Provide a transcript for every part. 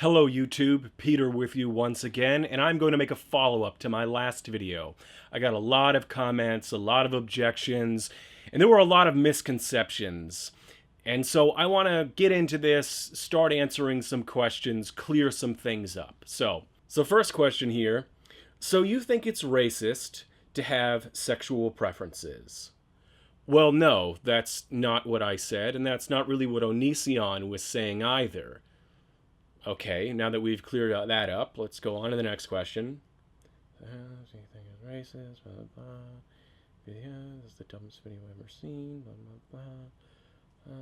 Hello YouTube, Peter with you once again, and I'm going to make a follow-up to my last video. I got a lot of comments, a lot of objections, and there were a lot of misconceptions. And so I want to get into this, start answering some questions, clear some things up. So first question here. So you think it's racist to have sexual preferences? Well, no, that's not what I said, and that's not really what Onision was saying either. Okay, now that we've cleared that up, let's go on to the next question. Do you think it's racist? Blah, blah, blah. Yeah, this is the dumbest video I've ever seen. Blah, blah, blah.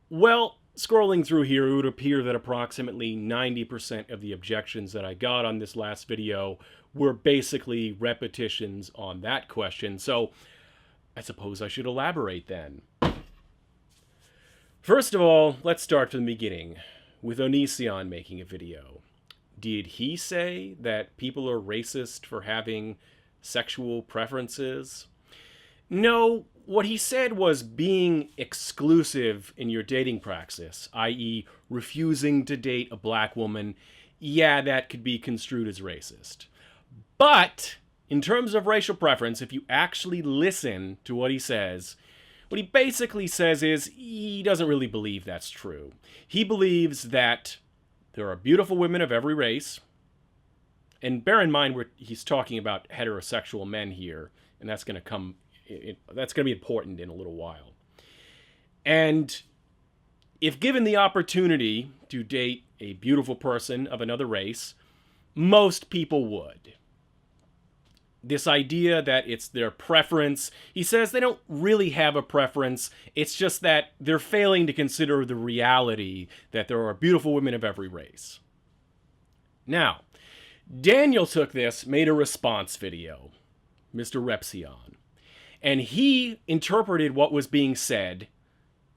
Well, scrolling through here, it would appear that approximately 90% of the objections that I got on this last video were basically repetitions on that question. So I suppose I should elaborate then. First of all, let's start from the beginning, with Onision making a video. Did he say that people are racist for having sexual preferences? No, what he said was being exclusive in your dating praxis, i.e. refusing to date a black woman, yeah, that could be construed as racist. But in terms of racial preference, if you actually listen to what he says, what he basically says is he doesn't really believe that's true. He believes that there are beautiful women of every race, and bear in mind he's talking about heterosexual men here, and that's going to be important in a little while. And if given the opportunity to date a beautiful person of another race, most people would. This idea that it's their preference, he says they don't really have a preference, it's just that they're failing to consider the reality that there are beautiful women of every race. Now, Daniel took this, made a response video, MrRepzion, and he interpreted what was being said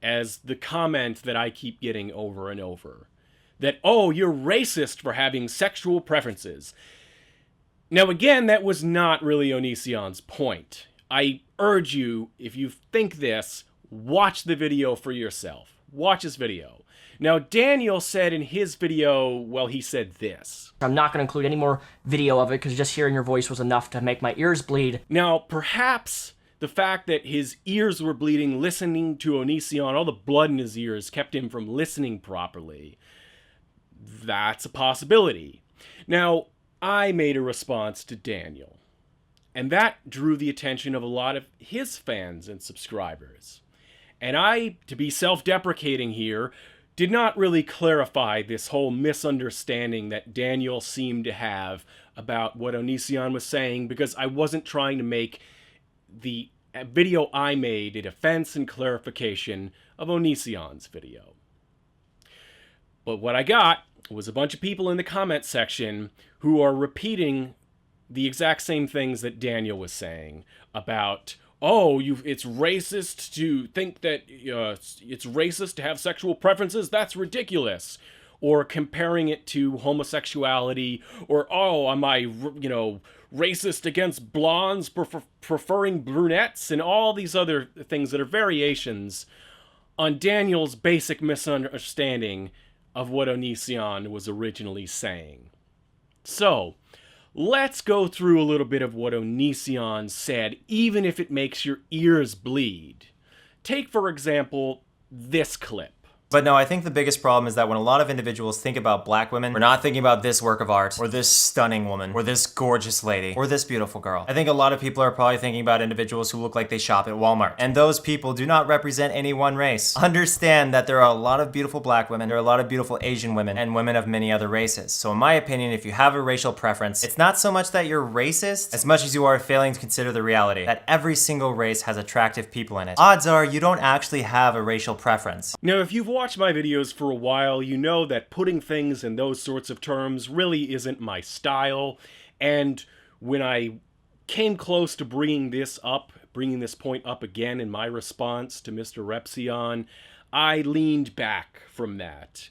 as the comment that I keep getting over and over. That, oh, you're racist for having sexual preferences. Now, again, that was not really Onision's point. I urge you, if you think this, watch the video for yourself. Watch his video. Now, Daniel said in his video, well, he said this. I'm not going to include any more video of it because just hearing your voice was enough to make my ears bleed. Now, perhaps the fact that his ears were bleeding listening to Onision, all the blood in his ears kept him from listening properly. That's a possibility. Now, I made a response to Daniel, and that drew the attention of a lot of his fans and subscribers. And I, to be self-deprecating here, did not really clarify this whole misunderstanding that Daniel seemed to have about what Onision was saying, because I wasn't trying to make the video I made a defense and clarification of Onision's video. But what I got was a bunch of people in the comment section who are repeating the exact same things that Daniel was saying about, oh, it's racist to think that it's racist to have sexual preferences. That's ridiculous. Or comparing it to homosexuality, or, oh, am I, racist against blondes preferring brunettes, and all these other things that are variations on Daniel's basic misunderstanding of what Onision was originally saying. So, let's go through a little bit of what Onision said, even if it makes your ears bleed. Take, for example, this clip. But no, I think the biggest problem is that when a lot of individuals think about black women, we're not thinking about this work of art, or this stunning woman, or this gorgeous lady, or this beautiful girl. I think a lot of people are probably thinking about individuals who look like they shop at Walmart. And those people do not represent any one race. Understand that there are a lot of beautiful black women, there are a lot of beautiful Asian women, and women of many other races. So in my opinion, if you have a racial preference, it's not so much that you're racist, as much as you are failing to consider the reality that every single race has attractive people in it. Odds are you don't actually have a racial preference. Now, if you've watched my videos for a while, you know that putting things in those sorts of terms really isn't my style, and when I came close to bringing this point up again in my response to MrRepzion, I leaned back from that.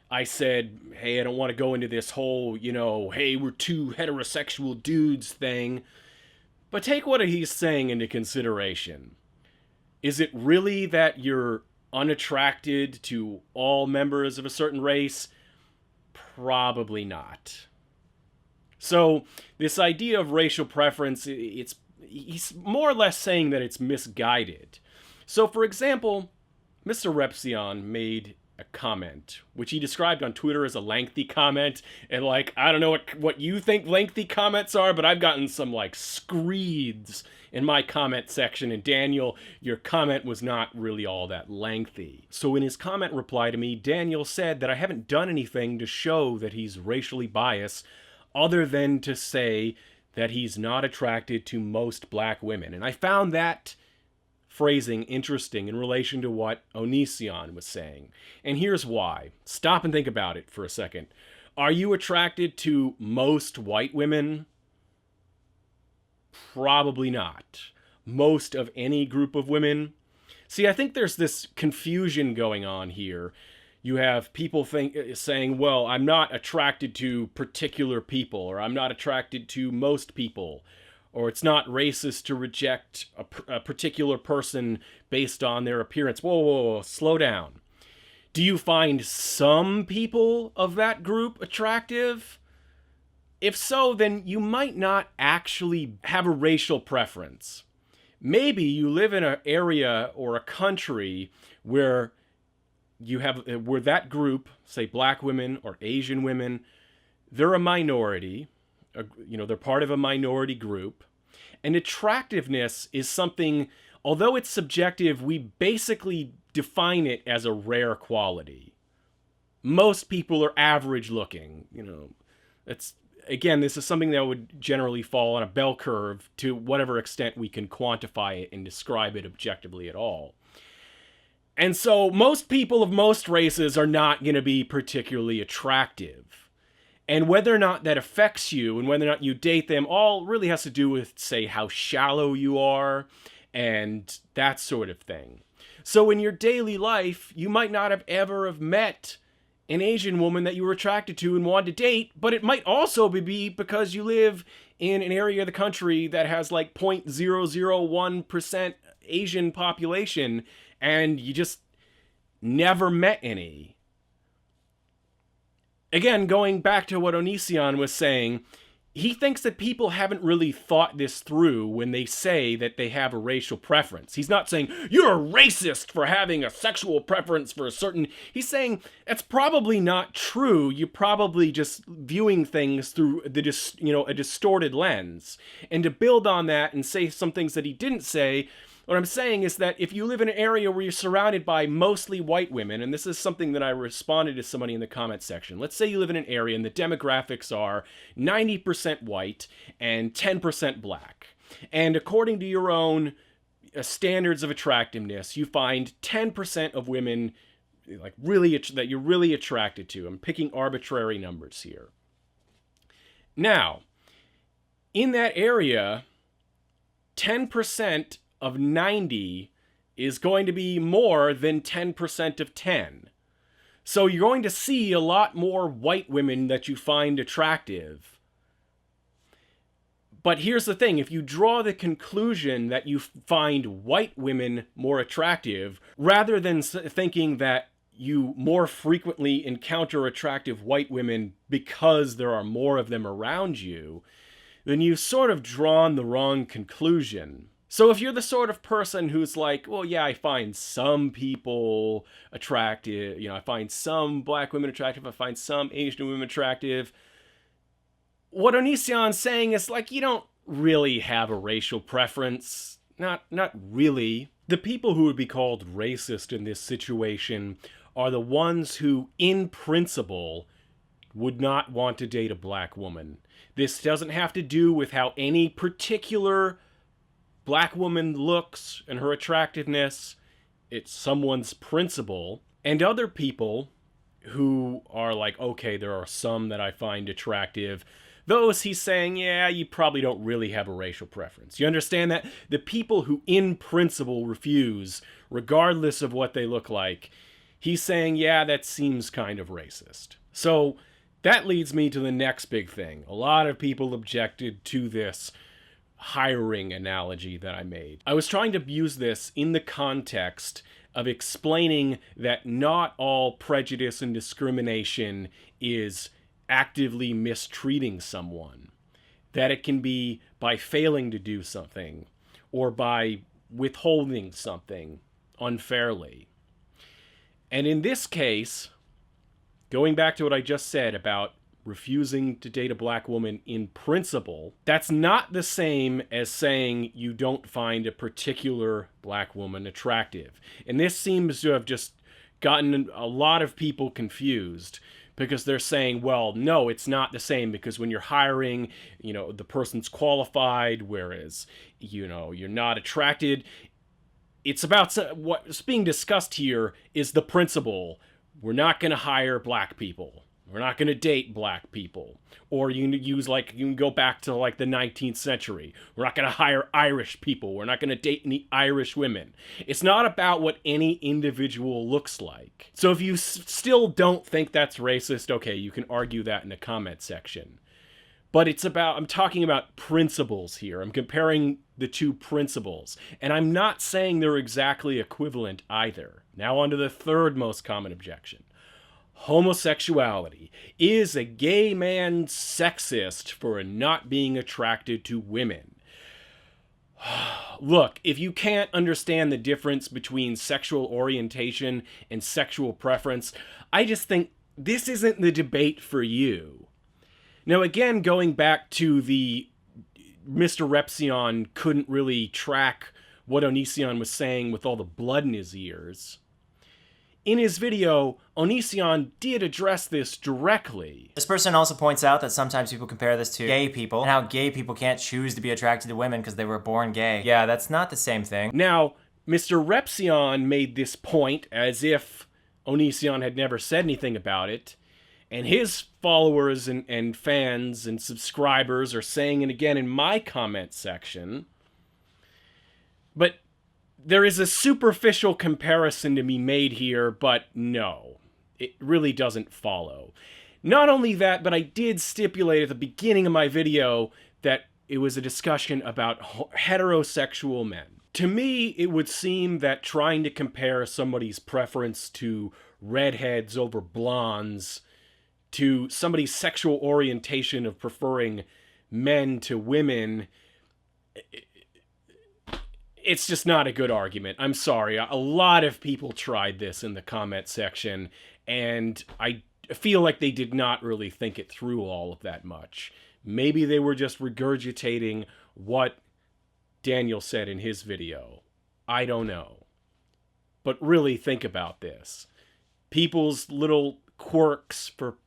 I said, hey, I don't want to go into this whole, hey, we're two heterosexual dudes thing, but take what he's saying into consideration. Is it really that you're unattracted to all members of a certain race? Probably not. So this idea of racial preference, he's more or less saying that it's misguided. So for example, MrRepzion made a comment, which he described on Twitter as a lengthy comment, and like, I don't know what you think lengthy comments are, but I've gotten some like screeds in my comment section, and Daniel, your comment was not really all that lengthy. So in his comment reply to me, Daniel said that I haven't done anything to show that he's racially biased, other than to say that he's not attracted to most black women. And I found that phrasing interesting in relation to what Onision was saying. And here's why. Stop and think about it for a second. Are you attracted to most white women? Probably not. Most of any group of women? See, I think there's this confusion going on here. You have people saying, well, I'm not attracted to particular people, or I'm not attracted to most people, or it's not racist to reject a particular person based on their appearance. Whoa, whoa, whoa, slow down. Do you find some people of that group attractive? If so, then you might not actually have a racial preference. Maybe you live in an area or a country where where that group, say black women or Asian women, they're a minority, they're part of a minority group, and attractiveness is something, although it's subjective, we basically define it as a rare quality. Most people are average looking, Again, this is something that would generally fall on a bell curve to whatever extent we can quantify it and describe it objectively at all. And so most people of most races are not going to be particularly attractive. And whether or not that affects you and whether or not you date them all really has to do with, say, how shallow you are and that sort of thing. So in your daily life, you might not have ever met an Asian woman that you were attracted to and wanted to date, but it might also be because you live in an area of the country that has like 0.001% Asian population and you just never met any. Again, going back to what Onision was saying, he thinks that people haven't really thought this through when they say that they have a racial preference. He's not saying, you're a racist for having a sexual preference for a certain... He's saying, that's probably not true. You're probably just viewing things through a distorted lens. And to build on that and say some things that he didn't say... What I'm saying is that if you live in an area where you're surrounded by mostly white women, and this is something that I responded to somebody in the comment section. Let's say you live in an area and the demographics are 90% white and 10% black. And according to your own standards of attractiveness, you find 10% of women that you're really attracted to. I'm picking arbitrary numbers here. Now, in that area, 10% of 90 is going to be more than 10% of 10. So you're going to see a lot more white women that you find attractive. But here's the thing, if you draw the conclusion that you find white women more attractive, rather than thinking that you more frequently encounter attractive white women because there are more of them around you, then you've sort of drawn the wrong conclusion. So if you're the sort of person who's like, well, yeah, I find some people attractive, I find some black women attractive, I find some Asian women attractive, what Onision's saying is like, you don't really have a racial preference. Not really. The people who would be called racist in this situation are the ones who, in principle, would not want to date a black woman. This doesn't have to do with how any particular black woman looks and her attractiveness. It's someone's principle. And other people who are like, okay, there are some that I find attractive, those he's saying, yeah, you probably don't really have a racial preference. You understand that? The people who in principle refuse, regardless of what they look like, he's saying, yeah, that seems kind of racist. So that leads me to the next big thing. A lot of people objected to this hiring analogy that I made. I was trying to use this in the context of explaining that not all prejudice and discrimination is actively mistreating someone, that it can be by failing to do something or by withholding something unfairly. And in this case, going back to what I just said about refusing to date a black woman in principle, that's not the same as saying you don't find a particular black woman attractive. And this seems to have just gotten a lot of people confused, because they're saying, well, no, it's not the same, because when you're hiring, the person's qualified, whereas, you're not attracted. It's about what's being discussed here is the principle. We're not going to hire black people. We're not going to date black people. Or you can go back to the 19th century. We're not going to hire Irish people. We're not going to date any Irish women. It's not about what any individual looks like. So if you still don't think that's racist, okay, you can argue that in the comment section. But I'm talking about principles here. I'm comparing the two principles. And I'm not saying they're exactly equivalent either. Now on to the third most common objection. Homosexuality. Is a gay man sexist for not being attracted to women? Look, if you can't understand the difference between sexual orientation and sexual preference, I just think this isn't the debate for you. Now, again, going back to the MrRepzion couldn't really track what Onision was saying with all the blood in his ears. In his video, Onision did address this directly. This person also points out that sometimes people compare this to gay people, and how gay people can't choose to be attracted to women because they were born gay. Yeah, that's not the same thing. Now, MrRepzion made this point as if Onision had never said anything about it, and his followers and fans and subscribers are saying it again in my comment section. But there is a superficial comparison to be made here, but no, it really doesn't follow. Not only that, but I did stipulate at the beginning of my video that it was a discussion about heterosexual men. To me, it would seem that trying to compare somebody's preference to redheads over blondes to somebody's sexual orientation of preferring men to women, it's just not a good argument. I'm sorry. A lot of people tried this in the comment section, and I feel like they did not really think it through all of that much. Maybe they were just regurgitating what Daniel said in his video. I don't know. But really think about this. People's little quirks for,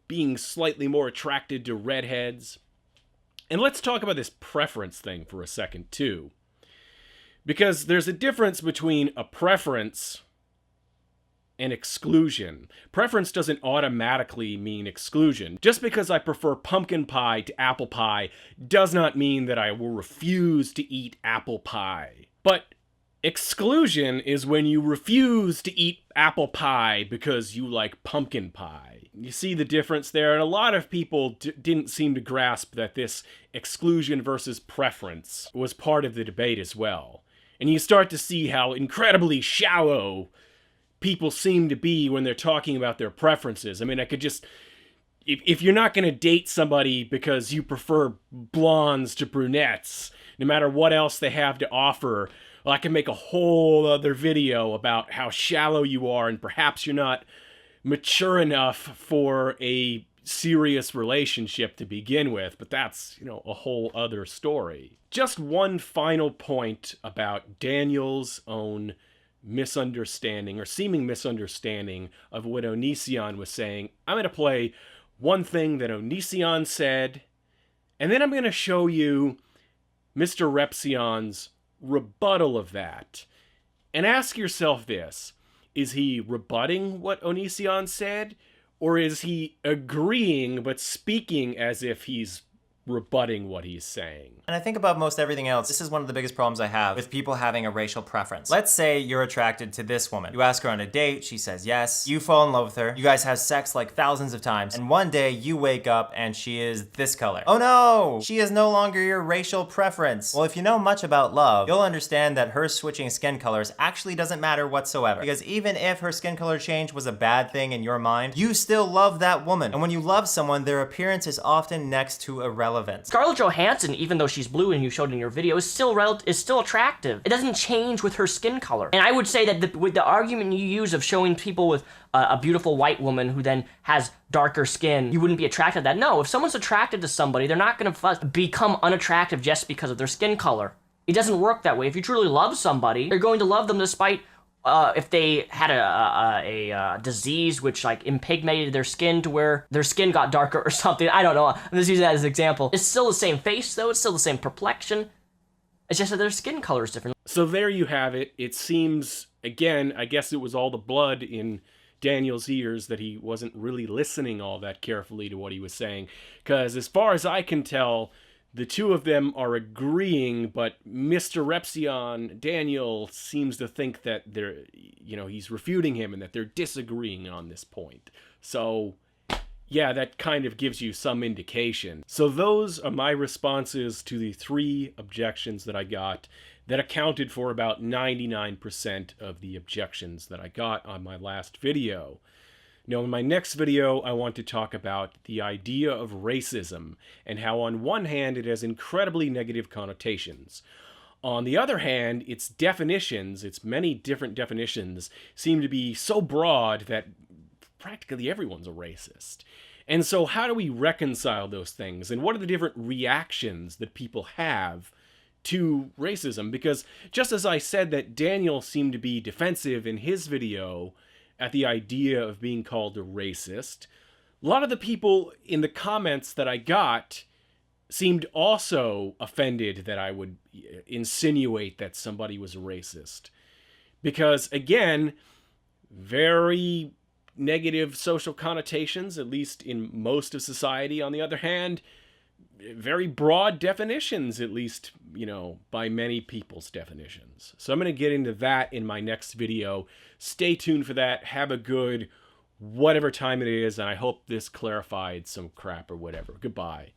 being slightly more attracted to redheads. And let's talk about this preference thing for a second, too. Because there's a difference between a preference and exclusion. Preference doesn't automatically mean exclusion. Just because I prefer pumpkin pie to apple pie does not mean that I will refuse to eat apple pie. But exclusion is when you refuse to eat apple pie because you like pumpkin pie. You see the difference there? And a lot of people didn't seem to grasp that this exclusion versus preference was part of the debate as well. And you start to see how incredibly shallow people seem to be when they're talking about their preferences. I mean, I could just... If you're not going to date somebody because you prefer blondes to brunettes, no matter what else they have to offer, well, I can make a whole other video about how shallow you are, and perhaps you're not mature enough for a serious relationship to begin with, but that's, a whole other story. Just one final point about Daniel's own misunderstanding, or seeming misunderstanding, of what Onision was saying. I'm going to play one thing that Onision said, and then I'm going to show you MrRepzion's rebuttal of that. And ask yourself this: is he rebutting what Onision said, or is he agreeing but speaking as if he's rebutting what he's saying. And I think about most everything else, this is one of the biggest problems I have with people having a racial preference. Let's say you're attracted to this woman. You ask her on a date, she says yes. You fall in love with her. You guys have sex like thousands of times. And one day you wake up and she is this color. Oh no! She is no longer your racial preference. Well, if you know much about love, you'll understand that her switching skin colors actually doesn't matter whatsoever. Because even if her skin color change was a bad thing in your mind, you still love that woman. And when you love someone, their appearance is often next to irrelevant. Scarlett Johansson, even though she's blue and you showed in your video, is still attractive. It doesn't change with her skin color. And I would say that with the argument you use of showing people with a beautiful white woman who then has darker skin, you wouldn't be attracted to that. No, if someone's attracted to somebody, they're not going to become unattractive just because of their skin color. It doesn't work that way. If you truly love somebody, you're going to love them despite if they had a disease which like impigmented their skin to where their skin got darker or something. I don't know. I'm just using that as an example. It's still the same face though. It's still the same complexion. It's just that their skin color is different. So there you have it. It seems, again, I guess it was all the blood in Daniel's ears that he wasn't really listening all that carefully to what he was saying. Because as far as I can tell, the two of them are agreeing, but MrRepzion, Daniel, seems to think that he's refuting him and that they're disagreeing on this point. So, yeah, that kind of gives you some indication. So those are my responses to the 3 objections that I got that accounted for about 99% of the objections that I got on my last video. Now, in my next video, I want to talk about the idea of racism and how on one hand it has incredibly negative connotations. On the other hand, its definitions, its many different definitions, seem to be so broad that practically everyone's a racist. And so how do we reconcile those things? And what are the different reactions that people have to racism? Because just as I said that Daniel seemed to be defensive in his video at the idea of being called a racist, a lot of the people in the comments that I got seemed also offended that I would insinuate that somebody was a racist. Because, again, very negative social connotations, at least in most of society. On the other hand, very broad definitions, at least, by many people's definitions. So I'm going to get into that in my next video. Stay tuned for that. Have a good whatever time it is, and I hope this clarified some crap or whatever. Goodbye.